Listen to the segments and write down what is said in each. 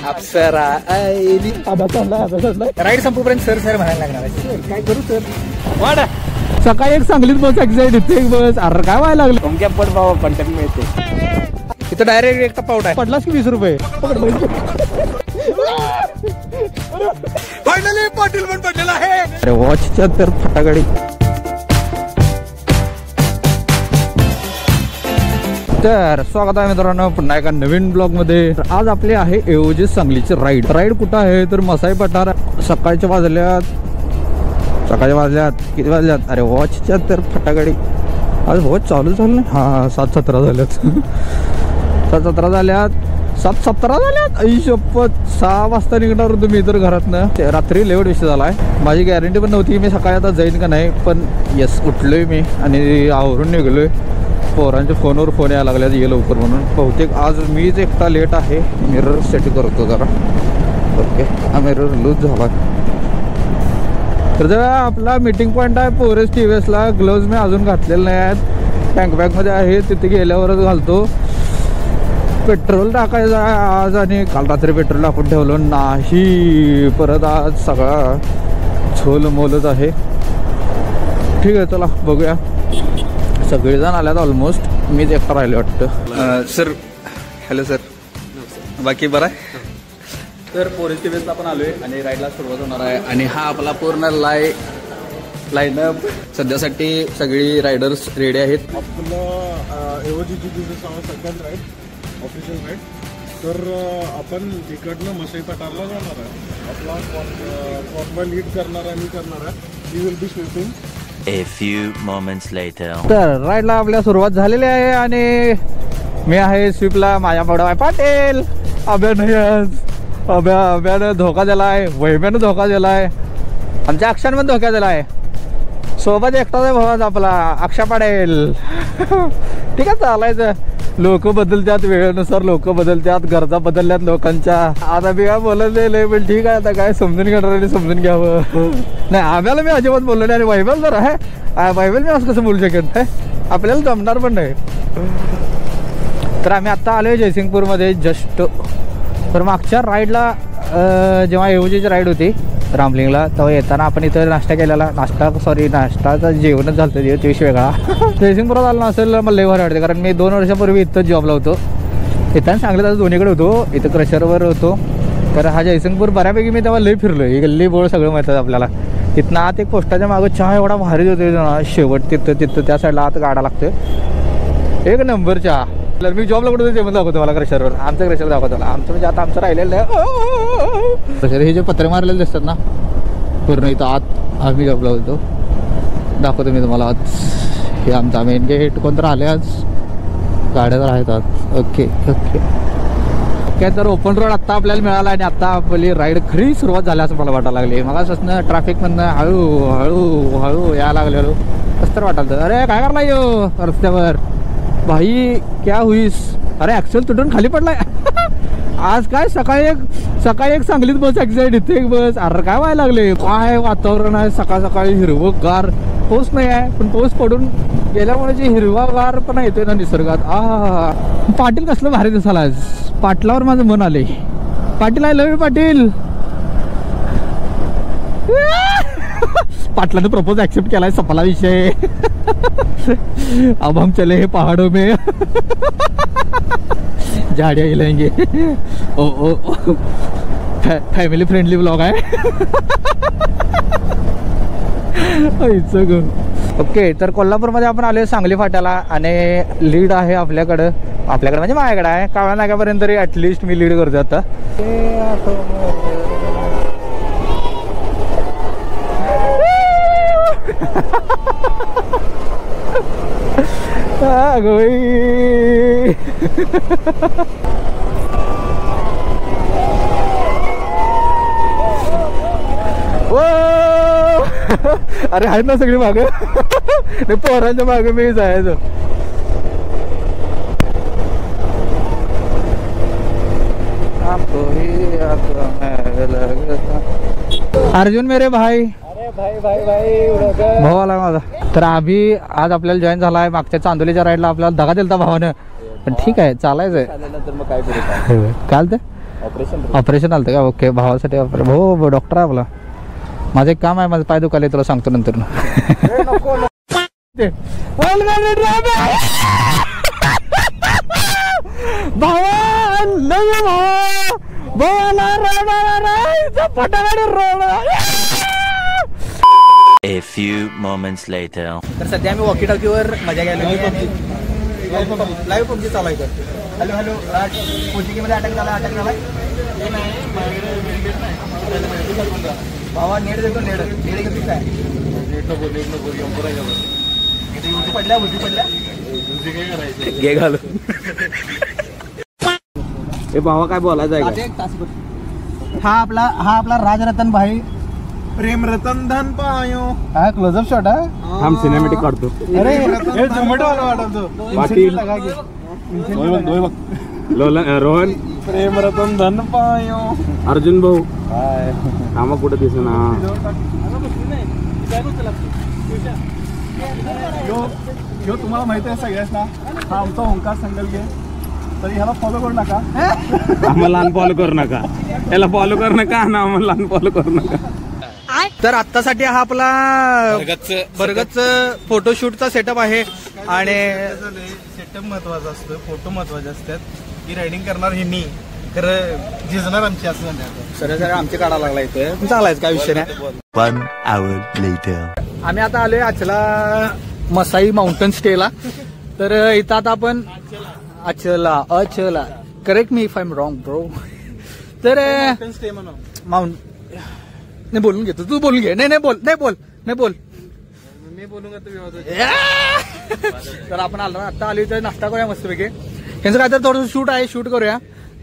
अप्सरा आईली ride संपूपर्यंत sir sir म्हणायला लागणार आहे. काय करू सर वाडा सकाळी एक सांगलीत बस एक्झाईट इथे एक बस. अरे काय व्हायला लागलं तुमच्या पट बाबा कंटेंट मिळते इथं डायरेक्ट एक टप्पा उठाय पडलास की 20 रुपये. फायनली पाटील पण पडलेला आहे. अरे वॉचच्या तर फटाकडी. तर स्वागत आहे मित्रांनो पुन्हा एका नवीन ब्लॉग मध्ये. आज आपले आहे एओजी सांगलीची राईड कुठं आहे तर मसाई पठार. सकाळच्या वाजल्यात किती वाजल्यात. अरे वॉचच्या तर फटाकडी. आज वॉच चालू झालं नाही. हा 7:17 झाल्यात 7:17 झाल्यात 7:17 झाल्यात. आई शपथ 6 वाजता निघणार होतो मी तर घरातनं. रात्री लेवट विषय झालाय. माझी गॅरंटी पण नव्हती की मी सकाळी आता जाईन का नाही. पण येस उठलोय मी आणि आवरून निघलोय. पोरांच्या फोनवर फोन यायला लागल्यात ये लवकर म्हणून. बहुतेक आज मीच एकटा लेट आहे. मिरर सेट करतो जरा. ओके हा मिरर लूज झाला. तर जरा आपला मीटिंग पॉईंट आहे पोरेस TVSला. ग्लोव्ज मी अजून घातलेले नाही आहेत. टँक बॅगमध्ये आहे तिथे गेल्यावरच घालतो. पेट्रोल टाकायचं आहे आज आणि काल रात्री पेट्रोल टाकून ठेवलं नाही. परत आज सगळा झोल मोलच आहे. ठीक आहे चला बघूया. सगळेजण आल्यात ऑलमोस्ट. मीच एकटा राहिले वाटतं. सर हॅलो सर बाकी बरं आहे. तर पोरेस TVSला आपण आलोय आणि राईडला सुरुवात होणार आहे. आणि हा आपला पूर्ण लाईनअप. सध्यासाठी सगळी रायडर्स रेडी आहेत. आपलं एओजीची सेकंड राईड ऑफिशियल राईड. तर आपण इकडनं मसाई पठारला जाणार आहे. आपला कॉन्वॉय लीड करणार आहे मी करणार आहे. We will be sweeping. A few moments later. तर राईडला आपल्या सुरुवात झालेली आहे आणि मी आहे स्वीपला. माझ्या पुढं आहे पाटील. अभ्या नाही आज. अभ्यानं धोका दिला आहे. वैभ्यानं धोका दिला आहे. आमच्या अक्षानं पण धोका दिला आहे. सोबत एकटाच आहे भावाच आपला अक्षा पाडेल. ठीक आहे चालायचं. लोक बदलतात वेळेनुसार. लोक बदलतात. गरजा बदलल्यात लोकांच्या. आता मी काय बोलत नाही पण ठीक आहे. आता काय समजून घेणार आणि समजून घ्यावं. नाही आम्हाला मी अजिबात बोललो नाही. आणि वैभव जर आहे वैभव मी असं कसं बोलू शकेन. आपल्याला जमणार पण नाही. तर आम्ही आत्ता आलोय जयसिंगपूरमध्ये जस्ट. तर मागच्या राईडला जेव्हा एओजीची राईड होती रामलिंगला तेव्हा येताना आपण इथं नाश्ता केलेला. नाश्ताचं जेवणच झालं ते दिवस वेगळा. जयसिंगपुरात आलं नसेल मला लय भारी वाटते. कारण मी 2 वर्षापूर्वी इथं जॉबला होतो. इथं सांगली तर दोन्हीकडे होतो. इथं क्रशरवर होतो. तर हा जयसिंगपूर बऱ्यापैकी मी तेव्हा लय फिरलो. ही गल्ली बोळ सगळं माहिती आपल्याला. तिथनं आत एक पोस्टाच्या मागं चहा एवढा भारी होतो शेवट. तिथं त्या साईडला आत गाडा लागतोय. एक नंबर चहा. मी जॉबला कुठं ते पण दाखवतो मला क्रशरवर. आमचं क्रशर दाखवतो मला. आमचं म्हणजे आता आमचं राहिलेलं आहे. क्रशर हे जे पत्रे मारलेले दिसतात ना पूर्ण इथं आत आम्ही जॉबला होतो. दाखवतो मी तुम्हाला आज. हे आमचा मेन गेट. कोणतं आले आज गाड्या तर आहेत आज. ओके काय तर ओपन रोड आत्ता आपल्याला मिळाला. आणि आत्ता आपली राईड खरी सुरुवात झाली असं मला वाटायला लागली. मग असं ट्रॅफिकमधनं हळू यायला लागलेलो. कसं तर वाटायला. अरे काय करला यो रस्त्यावर भाई क्या हुईस. अरे ॲक्सेल तुटून खाली पडलाय. आज काय सकाळी एक सांगलीत बस एक्झाईट इथे एक बस. अरे काय व्हायला लागले. काय वातावरण आहे सकाळी हिरवं गार. पाऊस नाही आहे पण पाऊस पडून गेल्यामुळे जे हिरवा गार पण येतोय ना निसर्गात. पाटील कसलं भारी दिसायला आज. पाटलावर माझं मन आले. Patil I love you Patil. पाटलाने प्रपोज ऍक्सेप्ट केलाय. सपला विषय. अब हम चले हैं पहाड़ों में. झाड़ियाँ हिलाएंगे. ओ फॅमिली फ्रेंडली ब्लॉग आहे. ओके तर कोल्हापूरमध्ये आपण आलोय सांगली फाट्याला. आणि लीड आहे आपल्याकडं म्हणजे माझ्याकडे आहे. कावळा नाक्यापर्यंत तरी ॲटलिस्ट मी लीड करतो आता. अरे आहेत ना सगळी मागं. पोरांच्या मागं मी जायचं. अर्जुन मेरे भाई. भाऊ आला माझा. तर आज आपल्याला जॉईन झाला आहे. मागच्या चांदोलीच्या राईडला आपल्याला दगा दिलता भावानं. पण ठीक आहे चालायचंय. झाल्यानंतर मग काय करू? काल ते ऑपरेशन ऑपरेशन आलं का? ओके, भावासाठी हो डॉक्टर आहे आपला. माझं एक काम आहे, माझं पाय दुखाले, तुला सांगतो नंतर ना. A few moments later. तर सध्या आम्ही वॉकी टॉकीवर मजा घ्यायला लाईव्ह पबजी चालू आहे. हॅलो हॅलो मध्ये अटॅक झाला. भावा नेट देतो. नेट घेतो काय? पडल्या घे घालू. हे भावा काय बोलायचं आहे हा आपला राजरतन भाई प्रेम रतन धन पायो. हा क्लोजअप शॉट हा. हम सिनेमॅटिक काढतो. अरे हे झोमॅटो वाला वाटतो. पाटील रोहन प्रेम रतन धन पायो. अर्जुन भाऊ कामा कुठं दिसेना. ह्यो तुम्हाला माहिती आहे सगळ्यांना, हा आमचा ओंकार संगलगे. तरी ह्याला फॉलो करू नका. आम्हाला अनफॉलो करू नका, याला फॉलो करू नका ना, आम्हाला अनफॉलो करू नका. तर आत्तासाठी हा आपला बरगतच फोटोशूटचा सेटअप आहे. आणि सेटअप महत्वाचा असतो, फोटो महत्वाचे असतात. ही रायडिंग करणार हे मी खरं झिजणार आमची असं सर आमचे काढा लागला इथे. चालायचं काय विषय नाही. 1 hour later. आम्ही आता आलोय अचला मसाई माउंटन स्टेला. तर इथं आता आपण अचला correct me if I am wrong bro. तर माउंट नाही बोलून घेतो, तू बोलून घे. नाही बोल मी बोलून तर आपण आता आलो तर नाश्ता करूया मस्तपैकी. यांचं काय तर थोडं शूट आहे, शूट करूया.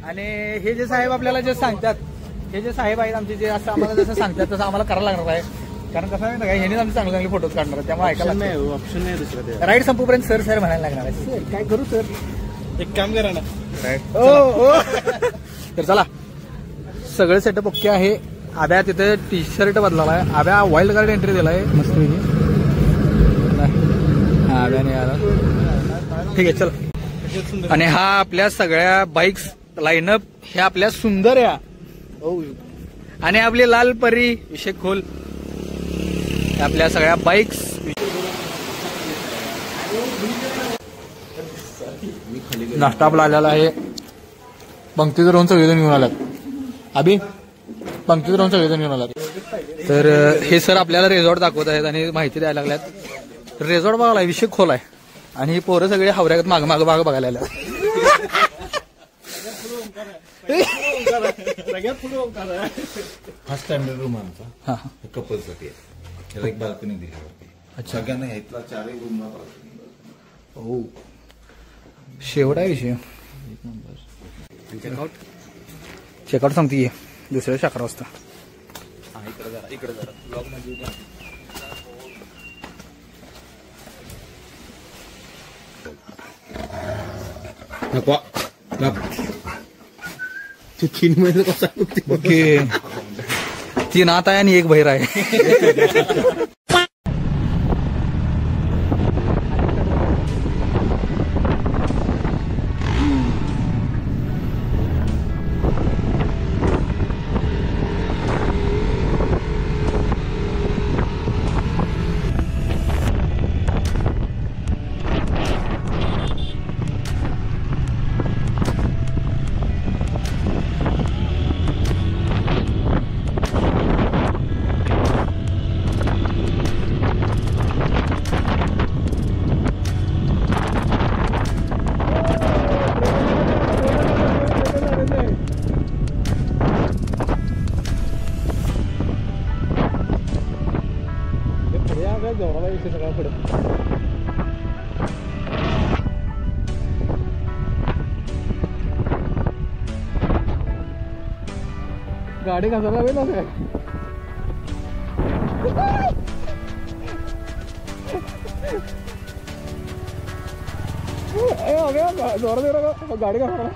आणि हे जे साहेब आपल्याला जे सांगतात, हे जे साहेब आहेत आमचे, जे असं आम्हाला जसं सांगतात तसं आम्हाला करायला लागणार आहे. कारण कसं आहे ना, ह्यांनीच आमचे चांगले चांगले फोटोज काढणार आहे. त्यामुळे ऐकायला ऑप्शन नाही दुसरं. राईड संपूपर्यंत सर म्हणायला लागणार आहे. सर काय करू सर? एक काम करा ना. तर चला, सगळं सेटअप ओके आहे. आब्या तिथे टी शर्ट बदलाला आहे. आब्या वाईल्ड कार्ड एंट्री दिलाय मस्त आब्याने आला. ठीक आहे चल. आणि हा आपल्या सगळ्या बाईक्स लाईनअप हे आपल्या सुंदर या आणि आपली लाल परी विषय खोल आपल्या सगळ्या बाईक्स. नाश्ता आपला आलेला आहे. पंक्तीत राहून सगळेजण घेऊन आलात. अभि पंक्तीत राहून सगळेजण घेऊन आलात. तर हे सर आपल्याला रिसॉर्ट दाखवत आहेत आणि माहिती द्यायला लागल्यात. रिसॉर्ट बघायला विषय खोल आहे. आणि ही पोरं सगळे हावऱ्यात माग बघायला आल्या. हा स्टँडर्ड रूम आमचा कपलसाठी आहे. त्याला एक बाल्कनी दिली. अच्छा, सगळ्यांना ह्यातला 4 रूम. हो शेवट आहे विषय. चेकआउट सांगते दुसऱ्या 11 वाजता. इकडे जरा ब्लॉग मध्ये तीन महिने कसा ओके. 3 आत आहे आणि 1 बाहेर आहे. गाडी घासायला वेळ नव्हे. गाडी घासा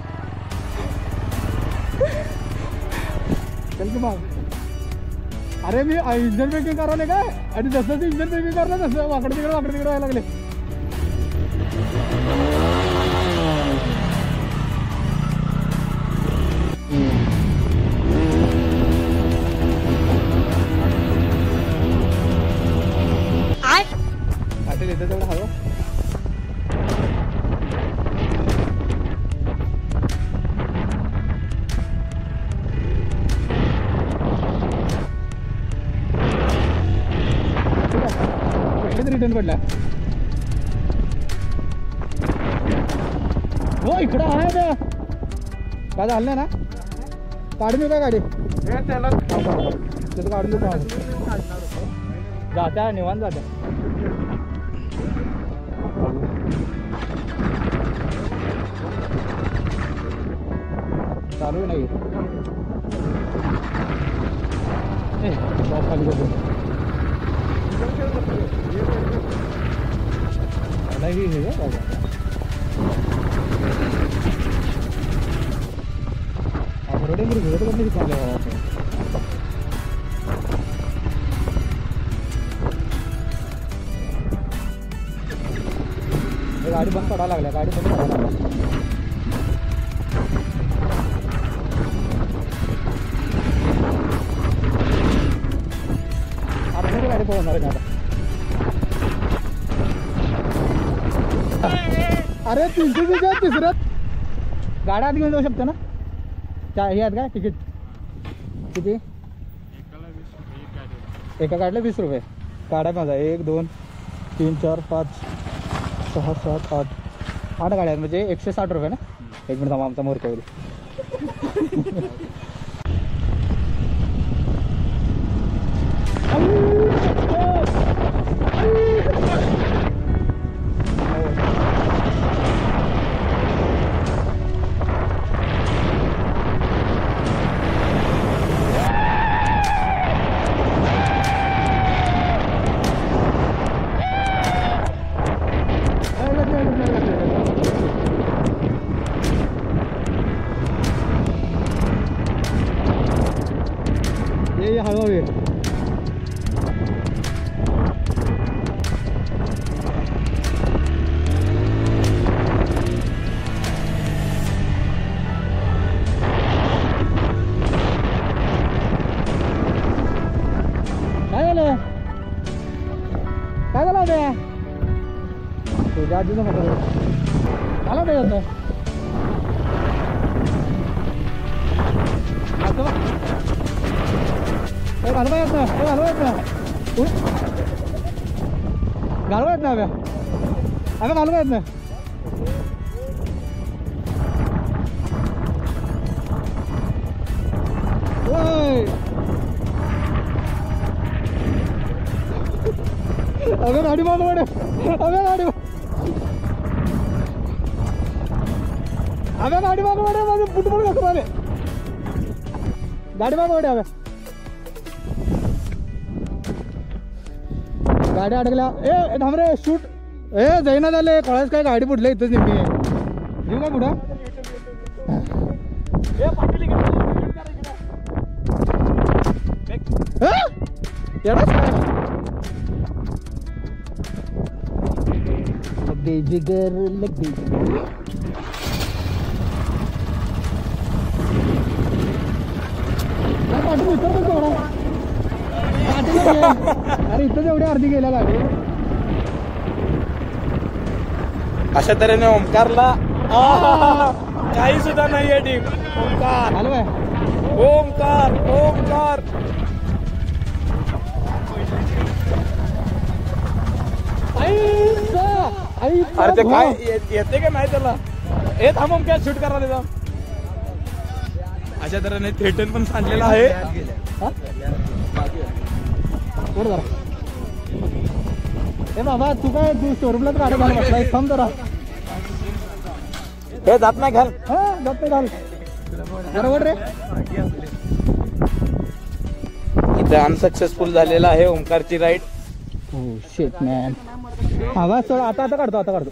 अरे मी इंजन ब्रेकिंग करावले काय आणि जसं इंजन ब्रेकिंग करलं तसं वाकडे तिकडे व्हायला लागले. पाटील येते तेवढं हवं. रिटर्न पडला. हो इकडं आहे ना. काय झालं नाही ना. काढून देऊ का गाडी. तिथं काढून देतो. जात्या निवांत जात्या. चालू नाही खाली करतो नाही हे बरोबर मी घर करणे चालू. गाडी बंद पडायला लागल्या. गाडी बंद पडायला लागल्या. आपल्याला गाडी पळवणार आहे आता. अरे 300 तिसऱ्यात गाड्या आत घेऊन जाऊ शकतो ना. हे आहेत काय तिकीट किती. एका गाडीला 20 रुपये. गाड्या माझा 1 2 3 4 5 6 7 8 8 गाड्या आहेत म्हणजे 160 रुपये ना. 1 मिनिट थांबा आमचा मोरक्या होईल. हळूहळू काय झालं. काय झालं ते तुझ्या आजीचं म्हटलं झालं ते होतं. घालवा येत ना. घालवा येत ना. घालवा येत ना. अभ्या अभ्या घालवा येत ना. अबे गाडी मागं वाढ. अबे गाडी अबे गाडी मागं वाढ. माझं फुटबॉल कसं आले. गाडी मागं वाढ. अबे गाडी अडकल्या. ए थांब रे शूट. ए जाईना झाले कळायच काय. गाडी बुडल्या इथंच नेमकी. येऊ काय पुढं. येणार काय जिगर लग अरे इथं एवढी अर्धी गेल्या गाडी. अशा तऱ्हेने ओमकारला काही सुद्धा नाही आहे टीम. ओमकार आलो काय. ओमकार ओमकार अरे ते काय येते का नाही त्याला. हे थांब ओमकार शूट करा देता. अशा तऱ्हेने थिएटर पण सांडलेला आहे. ए बाबा तू काय तू शोरूमलाच गाडी घाल बसलाय. थांब जरा. हे जात नाही घाल. हा जात नाही घाल. बरोबर रे. इथे अनसक्सेसफुल झालेला आहे ओमकारची राईड. हो शिट मॅन. आवाज सोड. आता आता काढतो. आता काढतो.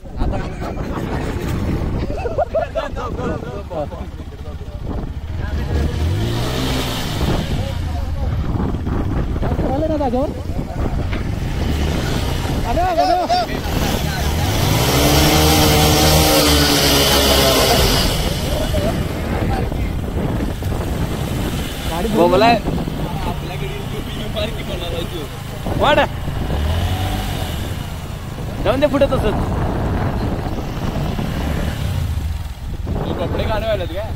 करायला ना जागेवर. गाडी बोबलाय वाढ जाऊन दे पुढे तसंच. कपडे काढायला आलेत काय?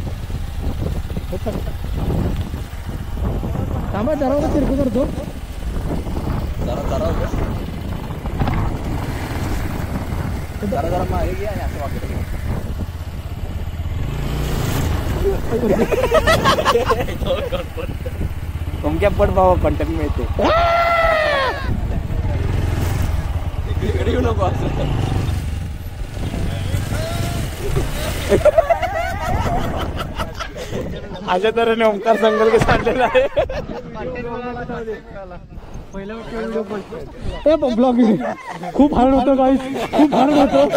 थांबा जरा तिरकं करतो. जरा मागे घे आणि असं वाटतं. तुमच्या पट बाबा कंटेंट मिळते. इकडे येऊ नको असं. अशा तऱ्हेने ओंकार संगल सांडलेला आहे. ब्लॉग खूप हार्ड होतं गाईस, खूप हार्ड होतं.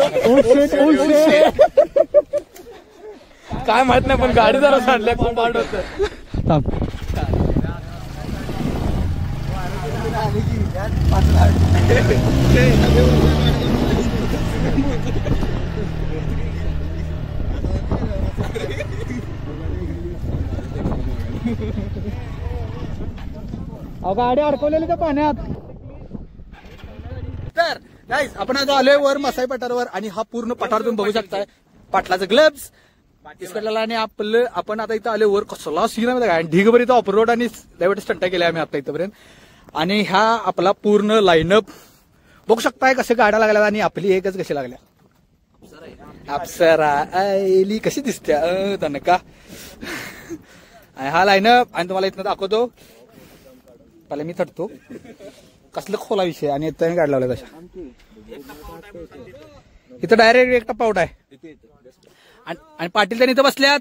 काय माहित नाही पण गाडी जरा सांडल्या, खूप हार्ड होतं. गाडी अडकवलेली त्या पाण्यात. तर गाईस आपण आता आलोय वर मसाई पठारावर आणि हा पूर्ण पठार तुम्ही बघू शकताय. पाटलाचं ग्लब्स इसकडला आणि आपण आता इथं आलो वर. कसला सीन आहे काय, ढीगभर इथं ऑफ रोड आणि लेवट स्टंट केल्या आम्ही आता इथपर्यंत. आणि ह्या आपला पूर्ण लाईनअप बघू शकताय कसे गाड्या लागल्या आणि आपली एकच कशी लागल्या. अप्सरा आयली कशी दिसते तनका. हा लाईनअप आणि तुम्हाला इथनं दाखवतो. पहिले मी थटतो कसलं खोला विषय आणि इथं गाडी लावल्या तशा. इथं डायरेक्ट एक टप्पा आउट आहे आणि पाटील त्यांनी इथं बसल्यात.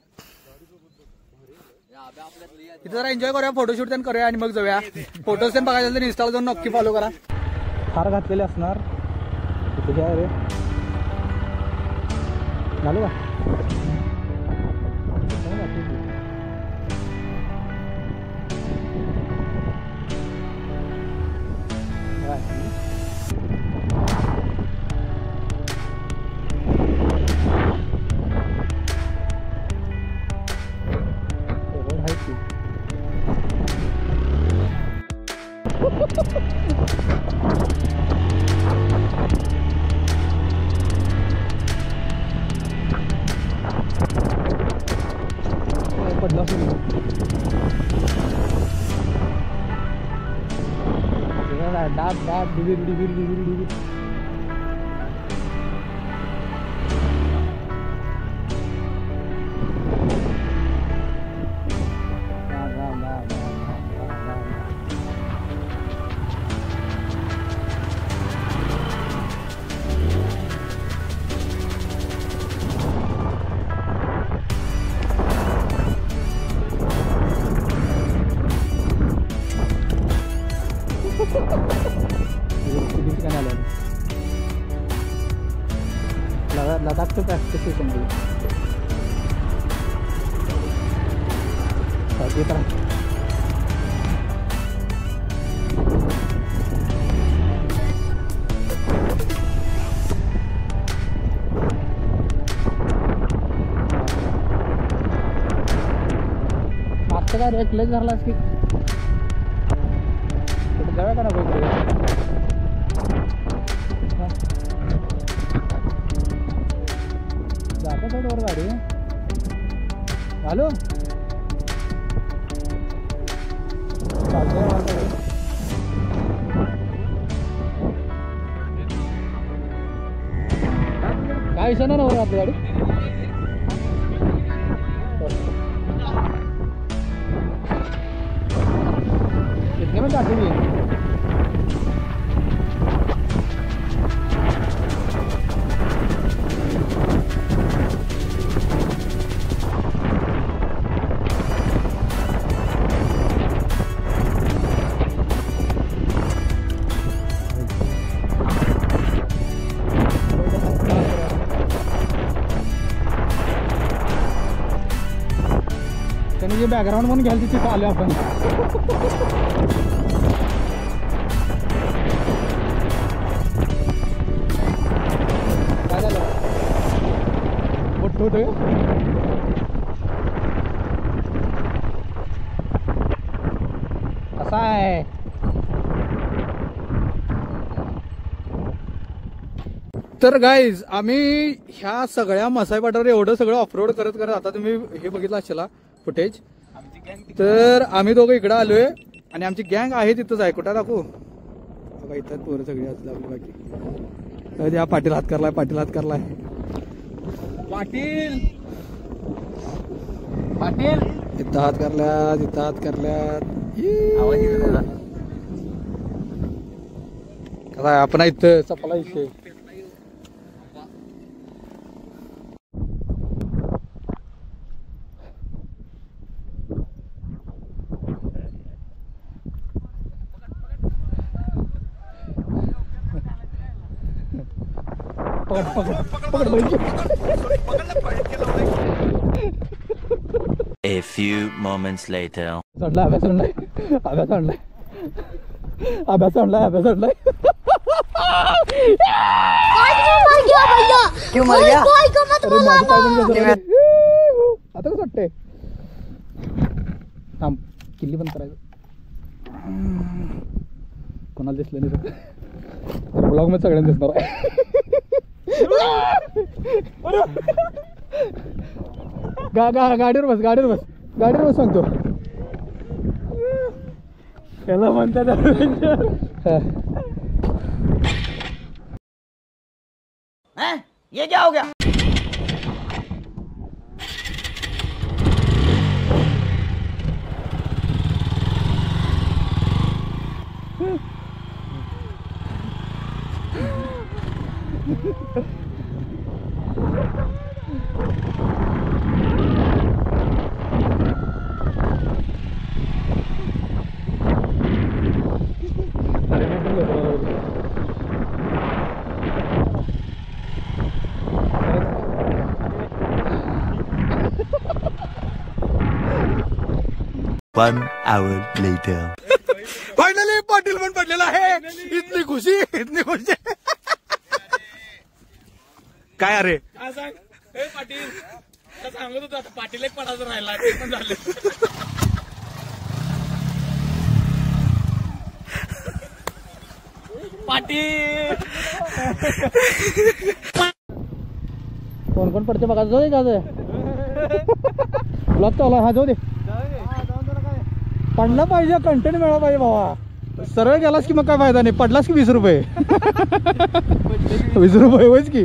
इथं जरा एन्जॉय करूया, फोटोशूट त्यांनी करूया आणि मग जाऊया. फोटोज त्यांनी बघायला तर इंस्टाला जाऊन नक्की फॉलो करा. हार घातलेले असणार रे घालू का. डाब डिबिर लद्दाख प्रॅक्टिस स्टेशन मागचं काय रेट लय झालास की जाऊया का ना जाता थोडं वर गाडी हॅलो काय विषय ना वर आपली गाडी कितने में काटेंगे त्याने जे बॅकग्राऊंड म्हणून घ्यायला तिथे आले आपण काय झालं मोठं होतं कसा आहे तर गाईज आम्ही ह्या सगळ्या मसाई पाटावर एवढं सगळं ऑफरोड करत करत आता तुम्ही हे बघितलं असेल फुटेज. तर आम्ही दोघं इकडे आलोय आणि आमची गँग आहे तिथंच आहे. कुठं दाखवू बघा इथं पोरं सगळी असतील आपली बाकी. हा पाटील हात करलाय, पाटील हात करलाय, पाटील पाटील इथं हात करल्यात, इथं हात करल्यात. काय आपण इथं चपला इथे A few moments later. सोडलाय अभ्यास सोडलाय, अभ्यास सोडलाय, अभ्यास सोडलाय, अभ्यास सोडलाय. क्यों मर गया? आता कसं वाटतंय? थांब किल्ली बंद करायचं. कोणाला दिसलं नाही ब्लॉग मध्ये सगळ्यांना दिसणार आहे. गाडीवर बस, गाडीवर बस, गाडीवर बस सांगतो. याला म्हणतात ये क्या हो गया? One hour later. Finally Patil पण पडलेला आहे. इतनी खुशी, इतनी खुशी. काय अरे सांग पाटील सांगत होतो आता पाटील एक पडायचं राहिला पण झालं. पाटील कोण कोण पडते बघा. जाऊ दे, जाऊ दे. ब्लॉग चालू हा, जाऊ दे. पडला पाहिजे, कंटेंट मिळाला पाहिजे भावा. सरळ गेलास की मग काय फायदा नाही. पडलास की 20 रुपये. 20 रुपये होईच की.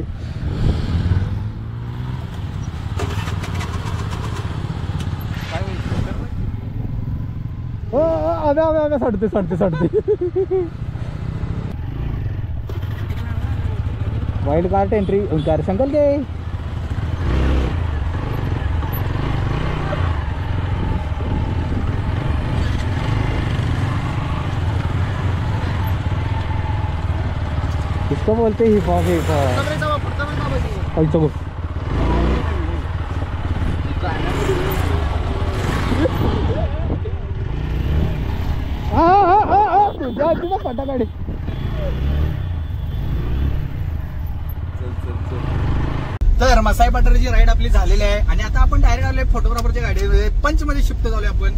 हो आव्या आव्या आव्या साडते साडते साडते. वाइल्ड कार्ट एंट्री ओंकार संकल के. इसको बोलते हिप हॉप. हिप हॉप तुझ्या फटाकडे. तर मसाई पाटरची राईड आपली झालेली आहे आणि आता आपण डायरेक्ट आलोय फोटोग्राफरच्या गाडीमध्ये. पंचमध्ये शिफ्ट झालोय आपण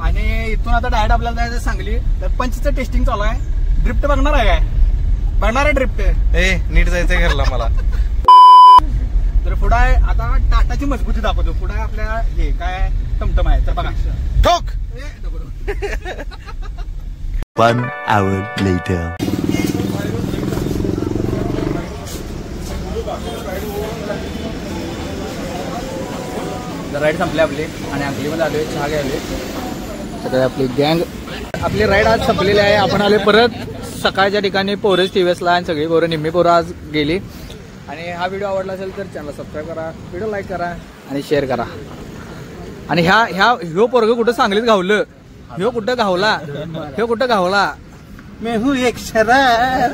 आणि इथून आता डायरेक्ट आपल्याला जायचं सांगली. तर पंचचं टेस्टिंग चालू आहे. ड्रिफ्ट बघणार आहे काय? बघणार आहे ड्रिफ्ट. नीट जायचंय घरला मला. तर पुढे आता टाटाची मजबूती दाखवतो. पुढे आपल्या हे काय टमटम आहे. तर बघा ठोक. One hour later. राईड संपली आपली आणि अंकलीमध्ये आलोय, चहा घ्यायलोय. सगळे आपली गँग. आपली राईड आज संपलेली आहे. आपण आले परत सकाळच्या ठिकाणी पोरज टीव्हीएसला आणि सगळी पोरं निम्मी पोरं आज गेली. आणि हा व्हिडिओ आवडला असेल तर चॅनल सबस्क्राईब करा, व्हिडिओ लाईक करा आणि शेअर करा. आणि ह्यो पोरग कुठं सांगलीत घावलं. ह्यो कुठं घावला. मैं हूँ एक शरार.